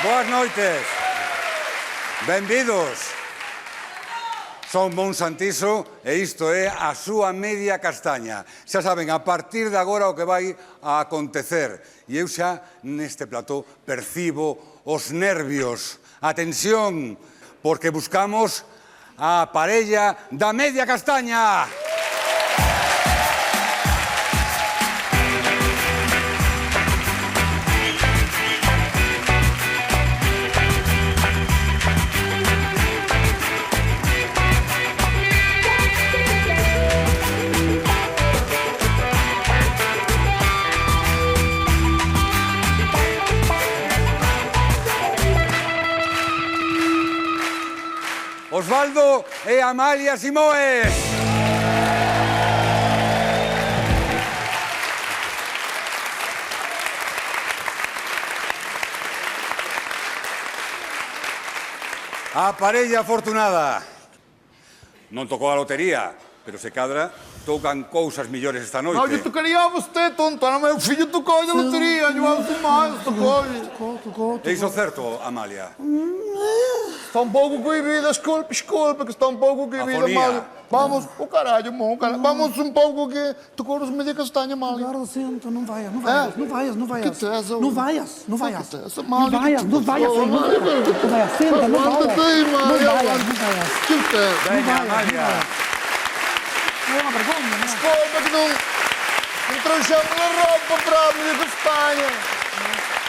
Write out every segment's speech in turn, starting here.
Boas noites. Benvidos. Son Mon Santiso e isto é a súa media castaña. Xa saben, a partir de agora o que vai a acontecer. E eu xa neste plató percibo os nervios, a tensión, porque buscamos a parella da media castaña. Osvaldo e Amalia Simoes. A parella afortunada. Non tocou a lotería, pero se cadra tocan cousas millores esta noite. Non, eu tocaría a vostede, tonto. O meu fillo tocou a lotería. Eu algo máis, tocou. É iso certo, Amalia? Está un pouco cohibida, desculpe, que está un pouco cohibida, Amalia. Vamos, o caralho, Mon, vamos un pouco que tocou nos media castanha, Amalia. Agora senta, não vayas. Não vayas. Que tesa? Não vayas. Não vayas, Amalia. Não vayas, senta, não vayas. Que tesa? Venga, Amalia. É uma vergonha, não é? Desculpa que não trouxemos a roupa para a media castanha.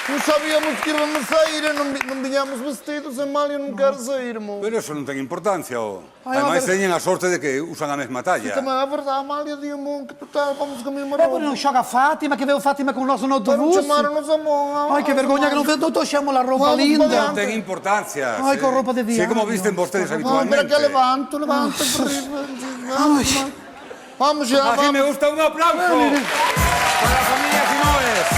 Não sabíamos que íamos sair, não vinhamos vestidos, Amália, não quero sair, mo. Pero eso non ten importancia, o. Ademais, teñen a sorte de que usan a mesma talla. Também é verdade, Amália, diga-me que total, vamos com a mesma É roupa. por não joga Fátima, que veio Fátima com o nosso no Não autobus. chamaram-nos a mão. Ai, que vergonha que não veio, doutor, chama a roupa Vamos linda. para Non ten importancia. Ai, con roupa de Sí, diario. como visten vostedes Vamos, habitualmente. espera que levanto por arriba. Vamos já, Así me vamos. gusta un aplauso para la familia Simoes.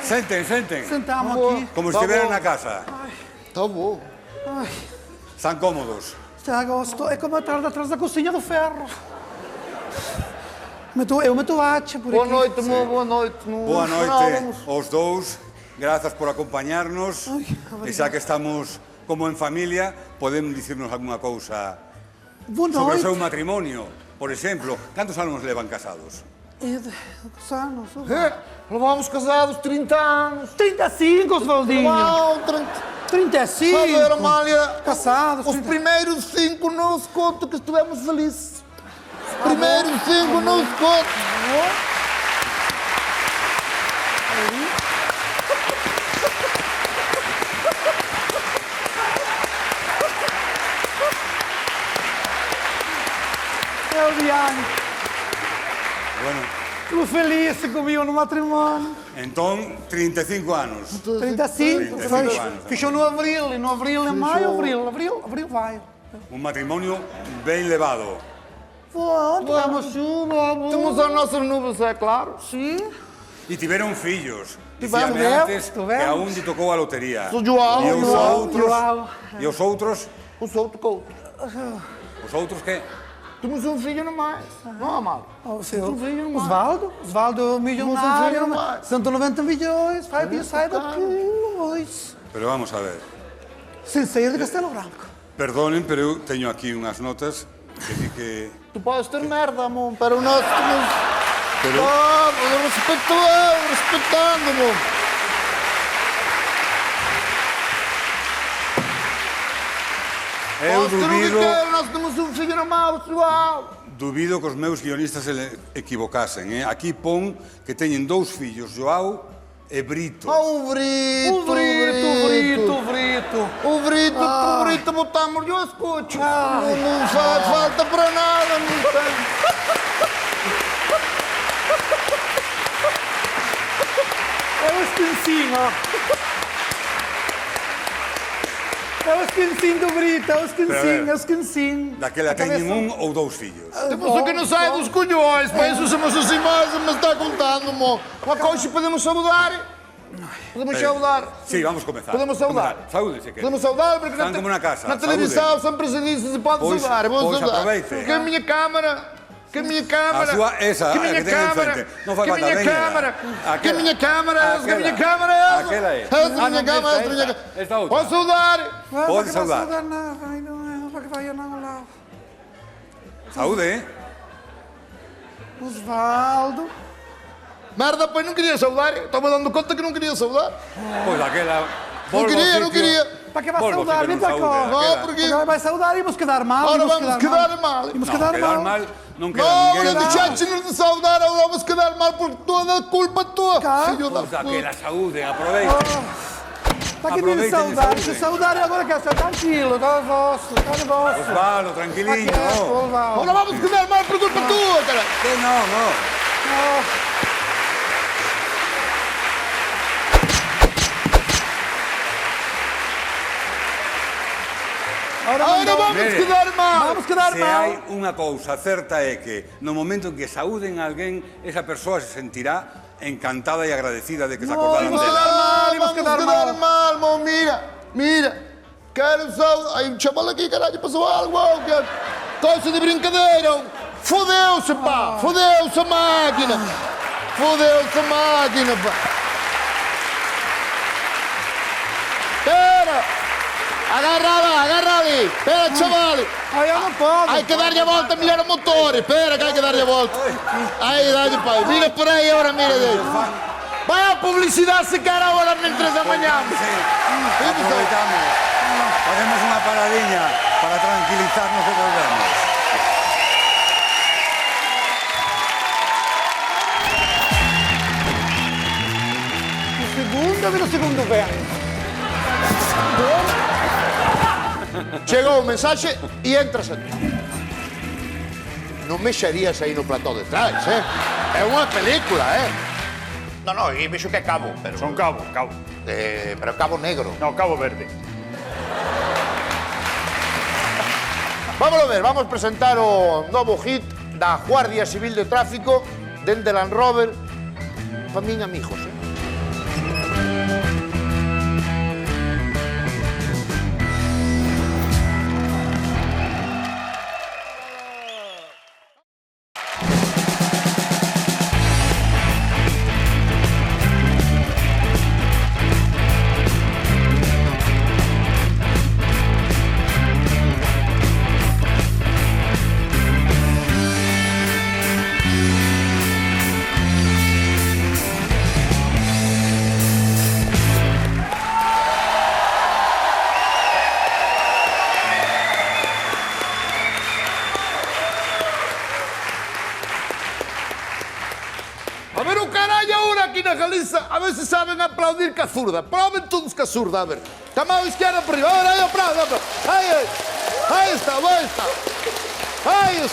Senten. Sentamos aqui. Como Tá estiveran bom. na casa. Tá bom. Ai, Están cómodos. está a gosto. É como estar atrás da cozinha do ferro. Eu meto hacha por Boa aqui. noite, mo, boa noite. Boa noite aos dous. Grazas por acompañarnos. E xa que estamos como en familia, podemos dicirnos alguna cousa Boa sobre o noite. seu matrimonio. Por exemplo, cantos anos levan casados? Anos. Levamos casados 30 anos. 35, Osvaldinho. Não, 30. 35. A ver, Amália, Casados. os primeiros 5 não se contam que estivemos felizes. Os primeiros 5 não se contam. É o Diane. Bueno, Estou feliz comigo no matrimónio. entón, 35 anos. 35. 35 anos. Fechou no abril. E no abril, em maio, abril vai. Un matrimonio ben levado. Tivemos chuva. Temos as nossas nuvens, é claro. Sim. E tiveron fillos. Tivemos, Dicíame antes que tivemos. a un lle tocou a lotería. Sou João, E os João, outros? João. E os outros? O sol tocou. Os outros que? Temos um filho no mais. Não, Amália. Osvaldo milionário. Temos um filho mais. 190 milhões. Vai vir, sai daqui. Pois. Pero vamos a ver. Sem sair de Castelo Branco. Perdonen, pero eu teño aquí unhas notas que di que... Tu podes ter merda, amor, pero nós temos... Pero... Respeitando, amor. Eu dubido... Nós temos um filho no mal, pessoal. Dubido que os meus guionistas se equivocasen, eh? Aquí pon que teñen dous fillos, Joao e Brito. O Brito. O Brito, botamos-lhe o escucho. Não faz falta para nada, não tem. É o em cima. É o esquincinho do Brito, é o esquincinho, é o esquincinho. Daquela teñen un ou dous fillos. Temos o que non sai dos colhões, para isso somos assim mais, mas está contando, mo. Uma coisa podemos saudar. Podemos saudar. Sí, vamos comezar. Podemos saudar. Saúde, se quer. Podemos saudar porque Están como na casa, na televisão sempre se diz se pode Pois- saudar. Vamos pois saudar. aproveite. Que a minha câmara. Que a minha câmara. A súa, esa, que a minha que ten câmara. enfrente. Non fai Que falta, minha veña. câmara. Que Aquela. minha câmara. Que Aquela. minha câmara é essa. Aquela é. Essa Ah, minha non, câmara. esta, Esta minha esta. Esta outra. Posso saudar. Pode saudar. Não, vai, não, vai que vai não lá. Saúde, eh? Osvaldo. Merda, pois não queria saudar. Estou-me dando conta que não queria saudar. Pois aquela... Não queria, não queria. Para que vai Volvo ao saudar? sitio, Vem non para saúde, cá. aquela. Não, porque... Agora vai saudar e vamos quedar mal. Ora, íamos vamos quedar mal. Íamos Non, quedar quedar mal. mal non queda Não, ninguén. não deixaste-nos de saudar, agora vamos quedar mal por toda a culpa tua. Cá. Filho da Pois puta. aquela saúde, aproveite. Para que me Aproveiten de saudar? saúde. Se saudar agora quer estar tranquilo. Está vosso, está vosso. Osvaldo, tranquiliño. Agora vamos quedar mal por culpa tua, cara. Que non. Ahora vamos Mire. quedar mal. Vamos quedar Se mal. hai unha cousa certa é que no momento en que saúden a alguén, esa persoa se sentirá encantada e agradecida de que se acordaran vamos dela. quedar mal, Vamos quedar mal, mo. Mira. Quero saudar. Ai, um chaval aqui, caralho, passou algo. Coisa de brincadeira. Fodeu-se, pá. Fodeu-se a máquina. Fodeu-se a máquina, pá. Espera. Agarra ali. Espera, chaval. Aí eu não posso. Hay que darle a volta, melhor o motor. Espera que hay que darle a volta. Aí, dale, pai. Mira por aí agora, mira dele. Vai a publicidade se quer agora mientras amanhamos. Sí, aproveitamos. Hacemos unha paradiña para tranquilizarnos e volvemos. O segundo vem. Chegou o mensaxe e entras aquí. Non mexerías aí no plató de trás, É unha película, No, e vexo que é cabo, pero... Son cabo. Pero cabo negro. No, cabo verde. Vamos a ver, vamos presentar o novo hit da Guardia Civil de Tráfico dende Land Rover pa min amigos, A ver o carallo ahora aquí na Galiza, a ver se saben aplaudir ca zurda. Proben todos ca zurda, a ver. Ca mão izquierda por riba, ahora aí aplaude, Aí está. Aí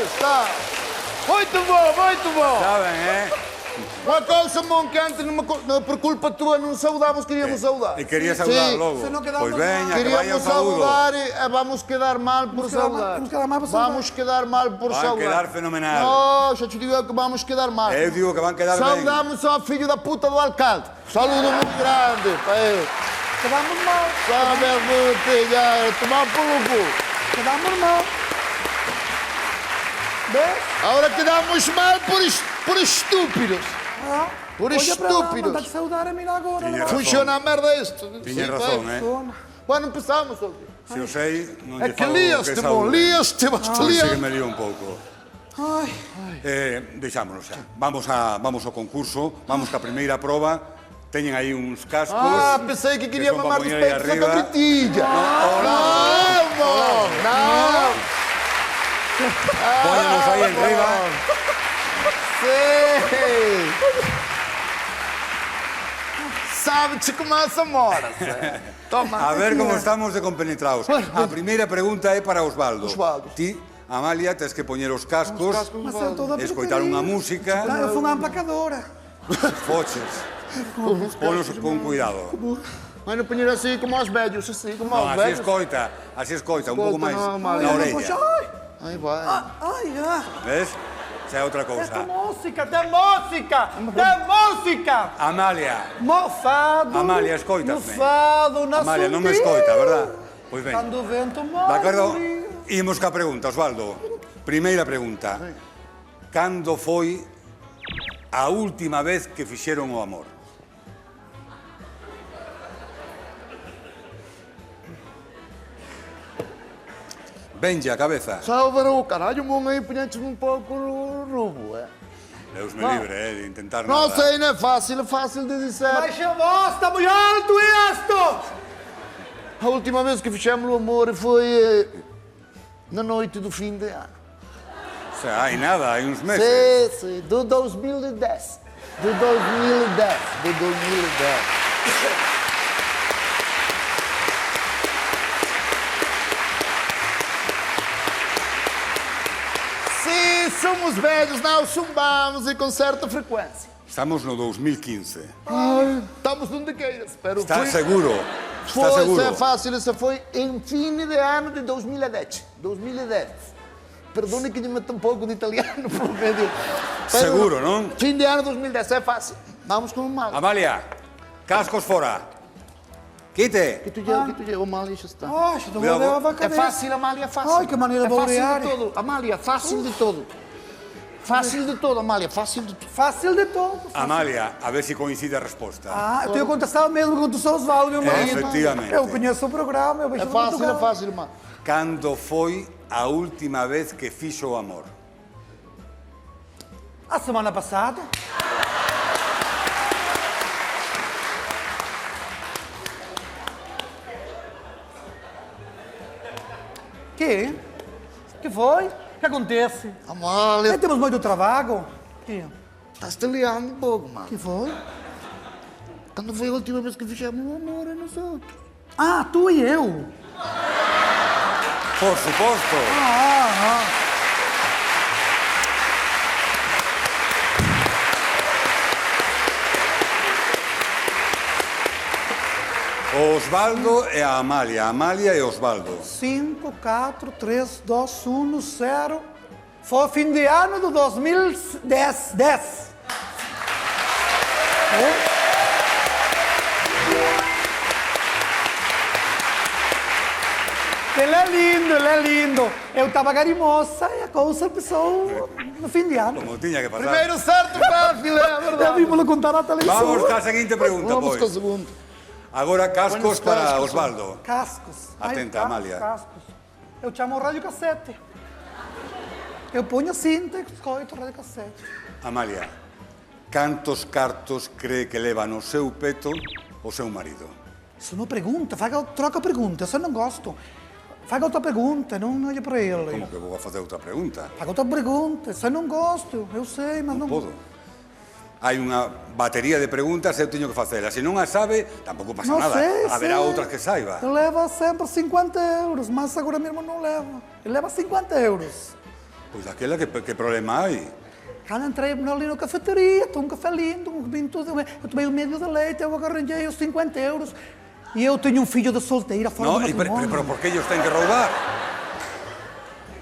está. Muito bom. Saben, Uma cousa, mon, que antes por culpa tua non saudamos, queríamos saudar. E quería saudar Sí. logo. Se non quedamos Pois veña, que vaya o Queríamos saúdo. saudar e vamos quedar mal por Vamos quedar mal- saudar. vamos quedar mal por saudar. Vamos quedar mal por Van saudar. quedar fenomenal. No, xa te digo que vamos quedar mal. Eu digo que van quedar ben. Saudamos ao filho da puta do alcalde. Saludo muito grande para ele. Quedamos mal. Sabe a botella, tomar pelo cu. Quedamos mal. ¿Ves? Agora quedamos mal por estúpidos. Ah. Por Olha para lá, estúpidos. mandar-te saudar a mim agora. Tiña não. razón. Funciona a merda isto. Tiña Sí, razón, vai. Toma. Bueno, empezamos. Se o sei, non É lle que falo líaste, que mon, saúde. líaste, vas te Sí que liar. me lío un pouco. Ai. Deixámonos xa. Vamos ao concurso, vamos ca primeira proba. Teñen aí uns cascos. Ah, pensei que quería son pa mamar poñer dos aí peitos a arriba. capitilla. Hola. Non. Póñenos aí en riba. Sí. Sabe-te como essa mora. Toma. A ver como estamos de compenetrados. A primeira pregunta é para Osvaldo. Osvaldo. Ti, Amalia, tes que poñer os cascos, Mas eu toda escoitar unha preferida. música, Não, eu fui uma emplacadora. foches. Ponos con cuidado. Vai não punhar assim como aos velhos, assim como No, aos velhos. así escoita, un pouco máis no, na Amalia. orella. Ai, Aí vai. ai, ai. Ves? Xa é outra Esta cousa. música, tem música! Amalia, Mofado. Amalia, escoitasme. Mofado na Amalia, non me surdina. escoita, verdad? Pois ben. Cando o vento De morre. acordo? Imos ca pregunta, Osvaldo. Primeira pregunta. Cando foi a última vez que fixeron o amor? Venlle a cabeza. Só ver o caralho, mon aí punhantes um pouco rubo, Deus me libre, de intentar Não nada. sei, não é fácil de dizer. Baixa a voz, está muito alto isto! A última vez que fizemos o amor foi na noite do fim de ano. O sea, hai nada, hai uns meses. Sim, do 2010. Do 2010. Sim, somos velhos, não chumbamos e com certa frequência. Estamos no 2015. Ai, estamos onde queiras, pero Está foi... seguro? Está Foi, seguro? isso é fácil, isso foi em fim de ano de 2010. 2010. Perdone que lhe meta um pouco de italiano pelo meio. Seguro, não? Fim de ano 2010, é fácil. Vamos com o mal. Amalia, cascos fora. Quite. Que tu já, o mal já está. Ai, estou Cuidado, a levar a É cabeça. fácil, Amália, é fácil. Ai, que maneira é fácil borear. de todo. Amália, fácil de todo. Fácil de todo, Amália, fácil de todo. Fácil de todo. Amalia, a ver se coincide a resposta. Ah, eu tenho contestado mesmo com o Sr. Osvaldo, meu marido. Efectivamente. Eu conheço o programa, eu vejo É no fácil, Portugal. é fácil, irmão. Cando foi a última vez que fixo o amor? A semana passada. Que? Que foi? O que acontece? Amália, Temos muito trabalho. Que? estás-te liando um pouco, mano. Que foi? Quando foi a última vez que fizemos o amor a nós outros? Ah, tu e eu. Por suposto. O Osvaldo e a Amalia. Amalia e Osvaldo. 5, 4, 3, 2, 1, 0. Foi fim de ano do 2010. 10. Ele é lindo. Eu estava garimosa e a coisa começou no fim de ano. Como tiña que pasar. Primeiro certo, fácil, é Eu verdade. vimos-lo contar na televisão. Vamos ca seguinte pregunta, Vamos com a pois. segunda. Agora cascos Buenos para cascos. Osvaldo. Cascos. Atenta, cascos, Amália. Cascos. Eu chamo radiocassete. Eu ponho a cinta e escoito radiocassete. Amalia, cantos cartos cree que leva no seu peto o seu marido? Isso não pergunta, troca a pergunta, isso eu não gosto. Faga outra pergunta, não olhe para ele. Como que vou facer outra pregunta? Faga outra pergunta, isso eu não gosto, eu sei, mas não... Podo. Hai unha batería de preguntas e eu teño que facelas. Se non as sabe, tampouco pasa Não nada. sei, Haberá sei. outras que saiba. Ele leva sempre 50 euros, mas agora mesmo não leva. Ele leva 50 euros. Pois aquela que problema hai? Quando entrei ali na cafeteria, um café lindo, um vinho tudo, eu tomei um medio de leite, eu arranjei os 50 euros. E eu tenho um filho de solteira fora No, do pero matrimônio. por que ellos ten que roubar?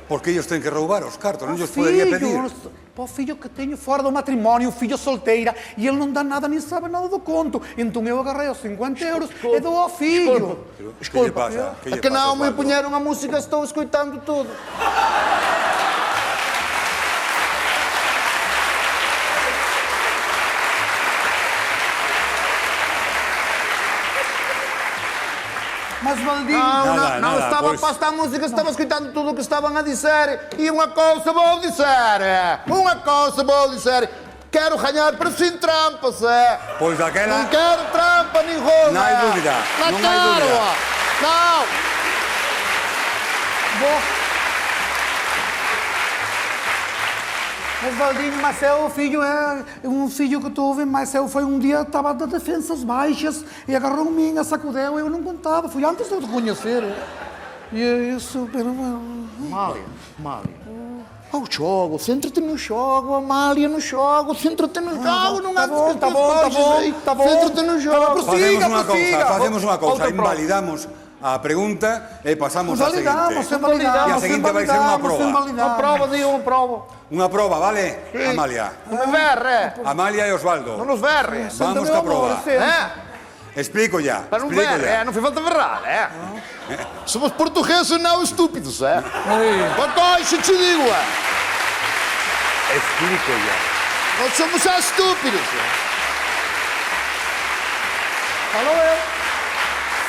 Por que ellos ten que roubar os cartos? Non lles Filho, podería pedir? Pô, filho que tenho fora do matrimônio, um filho solteira, e ele não dá nada, nem sabe nada do conto. Então eu agarrei os 50 euros e dou ao filho. Que lle pasa? Que É lle que pasa, não me Osvaldo? punharam a música, estou escutando tudo. Mas Valdinho, Não, Nada, não nada, estava pois. a passar a música, estava escutando tudo o que estavam a dizer. E uma coisa vou dizer, uma coisa vou dizer. Quero ganhar, pero sem trampas, Pois Não daquela... quero trampa nenhuma. Não há dúvida, Não não há quero. dúvida. Não. Mas Valdinho, mas eu filho é um filho que tive, mas eu foi um dia, estava de defensas baixas e agarrou-me, sacudeu, eu não contava, fui antes de eu te conhecer. E é isso, pero... Amália. Ao jogo, centra-te no jogo, Amália, no jogo, centra-te no jogo, não há de tá bom. Centra-te no jogo. Facemos unha cousa, invalidamos a pregunta e pasamos á Invalidamos, seguinte. invalidamos. E a seguinte vai ser unha proba. Uma prova, digo, uma prova. Unha proba, vale? Amalia. Non me verre, Amalia e Osvaldo. non nos verre. Vamos ca prova. Explico ya, Para non explico verre, ya. non fai falta verrar, Somos portugueses não estúpidos, Uma coisa te digo, Explico ya. Nós somos estúpidos, Falou eu.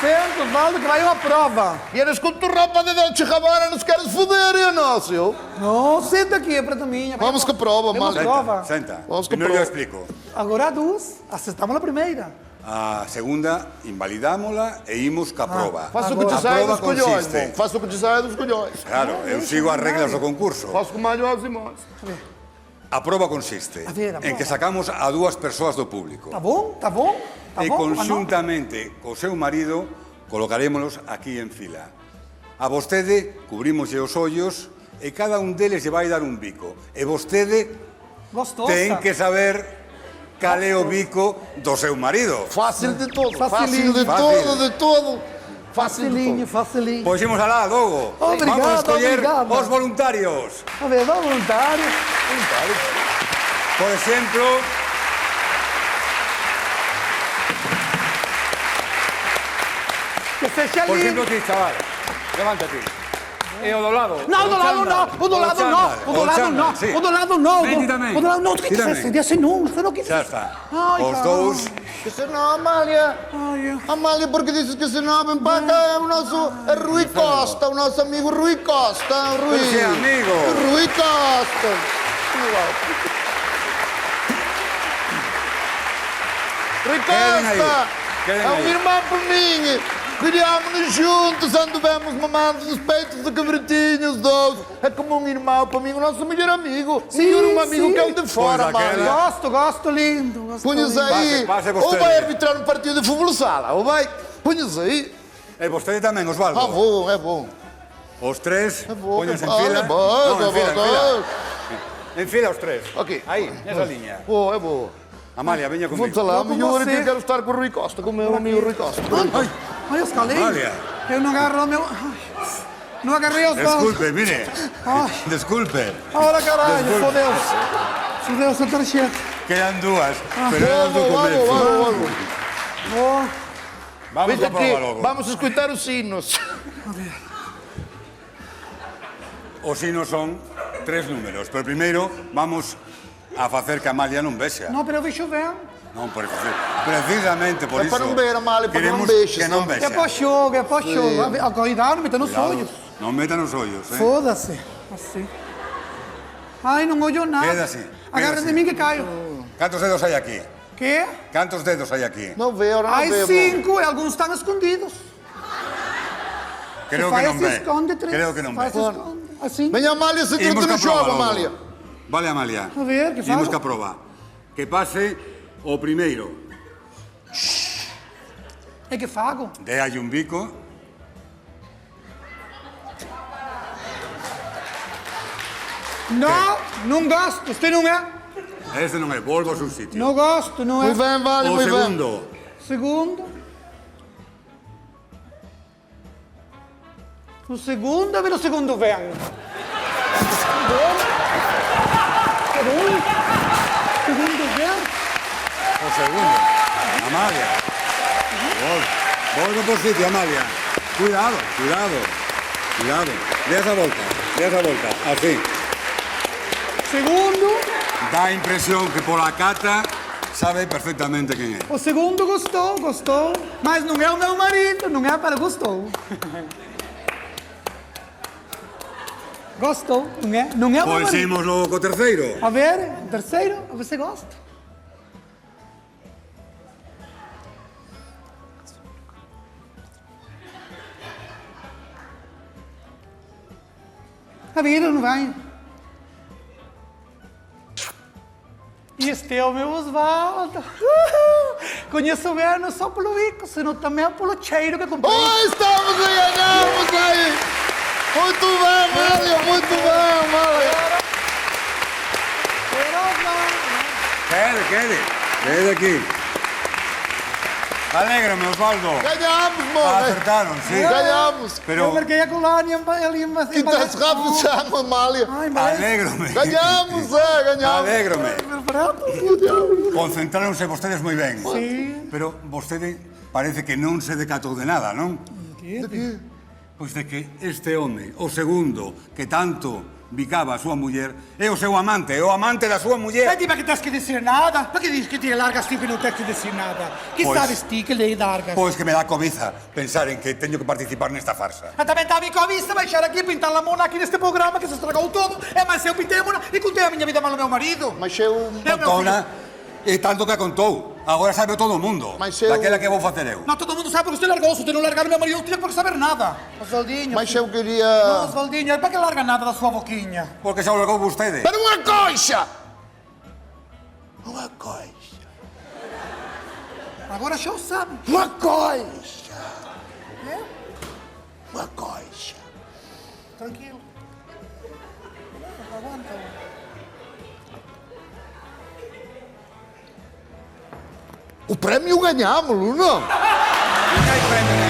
Senta, Osvaldo, que vai uma prova. Vienes com tua roupa de Dolce Gabbana, nos queres foder, nosso, eu. Não, senta aqui, é para mim. Vamos com a prova, Vamos Amália. prova. Senta. Vamos com Primeiro eu prova. explico. Agora a duas, acertamos a primeira. A segunda, invalidámola e imos ca prova. Faça o que te A sai prova dos colhões, consiste... bom. Faça o que te sai dos colhões. Claro, eu sigo as reglas do concurso. Faço com malhos e mãos. A prova consiste A ver, a en que prova. sacamos a dúas persoas do público. Tá bom? Tá bom? Tá E bom? conxuntamente co seu marido colocarémolos aquí en fila. A vostede cubrimoslle os ollos e cada un deles lle vai dar un bico. E vostede Gostosa. ten que saber cal é o bico do seu marido. Fácil de todo. Facilinho. Fácil de Fácil. todo, de todo. Fácil de Facilinho, todo. facilinho. Pois imos alá, logo. Obrigado, Vamos a escoller obrigado. os voluntarios. A ver, vamos voluntário. Por exemplo, Que seja por lindo. exemplo ti, chaval. Levántate. E o do lado. Não, do lado não. O do lado não. O do lado não. Sí. O do lado não. Vem ti tamén. O do lado não. Tu que Ti tamén. quisesse? Desse não. Você não quis. Xa está. Ai, Os caramba. dous. Que se não, Amália. Ai, Amália, porque dizes que se não, vem para cá, é o nosso Rui Costa, o nosso amigo Rui Costa. Rui. Pois é, amigo. Rui Costa. Rui Quedem aí. Costa. Quedem É um aí. irmão por mim. Criámos-nos juntos, anduvemos mamados nos peitos de cabritinhos, dois. É como um irmão para mim, o nosso melhor amigo. Sim, Um amigo sim. que é o de fora, Pois aquela- Amália. gosto lindo. Gosto Punhas lindo. aí, Pase ou você. vai arbitrar um partido de futebol sala, ou vai. Punhas aí. E vostede tamén, Osvaldo. Ah, bom, é bom. Os tres, bom, póñanse en é bom, fila. é bom, No, en fila, en é fila. bom. En fila os tres. Ok. Aí, nesa liña. Boa, é boa. Amalia, veña Vou-te comigo. lá, Vou com melhor você. que eu quero estar com o Rui Costa, com o meu amigo Rui Costa. Ai, ai, os calinhos. Amália. Eu não agarro o meu... Não agarrei os dons. Desculpe, mire. Ai. Desculpe. Olha, caralho, Desculpe. fodeu-se. Fodeu-se a tarjeta. Quedan dúas, pero era do Vamos, comezo. vamos. Oh, Vamos Vem a prova aqui, logo. vamos escutar os sinos. Os sinos son tres números, pero primeiro vamos a facer que Amalia non vexa. não, pero eu vi chover. Non, precisamente por É iso. para non ver, Amalia, para queremos non vexes, que non non? vexa. É para jogo, é para jogo. Cuidado, não meta nos olhos. Non meta nos ollos, Foda-se. Assim. Ai, não olho nada. Queda assim, Agarra queda de assim. mim que caio. Cantos dedos hai aquí? Que? Cantos dedos hai aquí? Não vê, ora não Ai, vê. 5 e alguns estão escondidos. Creo Se que faz, non se ve. esconde 3. Creo que non Faz, ve. se esconde. Assim. Venha, Amália, se Imos tenta ca no prova jogo, logo. Amália. Vale, Amalia. A ver, que Imos fago? ca prova. Que pase o primeiro. É que fago? De hai un bico. Não, não gosto. Você não é? Este non é, volvo ao seu sitio. Não gosto, não é? Muito bem, vale, O muito bem. segundo. Segundo. O segundo, a ver o segundo vem. Segundo vem. O segundo. Amalia. Volvo por sitio, Amalia. Cuidado, cuidado. Cuidado. Dé esa volta. Dé esa volta. Así. Segundo. Dá a impresión que pola cata sabe perfectamente quen é. O segundo gostou, gostou. Mas não é o meu marido, não é para gostou. Gostou, não é? Não é o meu Pois marido. imos logo co terceiro. A ver, terceiro, a ver se gosta. A ver, não vai. E este é o meu Osvaldo. Conheço bem não só pelo bico, senão também pelo cheiro que comprei. Oh, estamos a ganhar, aí. Quede aquí. Alégrame, Osvaldo. Ganhamos, mano. Acertaron, sí. Ganhamos. Eu Pero marquei a colónia ali em Que estás rápido, Sam, Amália. alégrome. Ganhamos, ganhamos. Alégrome. Ganhamos. Concentráronse vostedes moi ben. Sí. Pero vostede parece que non se decatou de nada, non? De quê? Pois de que este home, o segundo, que tanto bicaba a súa muller, é o seu amante, é o amante da súa muller. Senti, ma che tens che dizer nada? Ma che dici che ti largas ti che non tens que dizer nada? Que Pois- sabes ti que le largas? Pois que me dá cobiza pensar en que teño que participar nesta farsa. Ma tamén mi covista baixar aquí e pintar la mona aquí neste programa que se estragou todo. E máis eu pintei a mona e contei a miña vida mal ao meu marido. Mas eu... É o meu filho. Contona, e tanto que a contou. Agora sabe todo o mundo. Mas eu- Daquela que vou facer eu. Non todo mundo sabe porque usted largou. Se usted non largar o meu marido, non tinha por saber nada. Osvaldinho. Mas eu Non, queria... Osvaldinho, para que larga nada da súa boquinha? Porque xa o largou vostede. Para uma coisa! Uma coisa. Agora xa o sabe. Uma coisa. Uma coisa. Tranquilo. Aguanta. O prémio ganhámos, não? Non hai premio